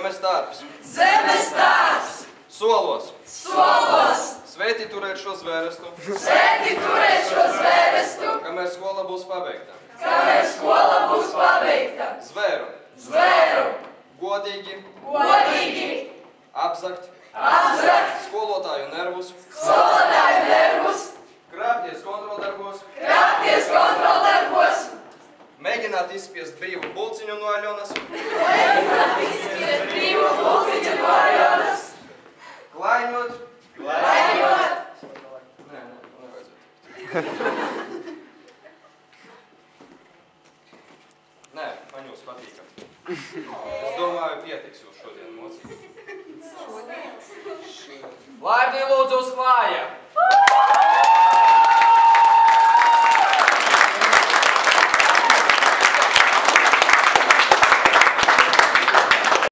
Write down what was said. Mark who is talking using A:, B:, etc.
A: Zemes darbs.
B: Zemes darbs.
A: Solos.
B: Solos.
A: Sveiti turēt šo zvērestu.
B: Sveiti turēt šo zvērestu.
A: Kamēr skola būs pabeigta.
B: Kamēr skola būs pabeigta.
A: Zvēru.
B: Zvēru.
A: Godīgi.
B: Godīgi.
A: Apzakt.
B: Apzakt.
A: Skolotāju nervus.
B: Skolotāju nervus.
A: Krāpties kontroldarbos.
B: Krāpties kontroldarbos.
A: Mēģināt izspiest brīvu pulciņu no Aļonas.
B: Mēģināt izspiest brīvu pulciņu no Aļonas.
A: Klaiņot.
B: Klaiņot.
A: Nē, nevajadzētu. Nē, man jūs patīkam. Es domāju, pietiks jūs šodien mocīt.
C: Laipni lūdzu uz klājiem!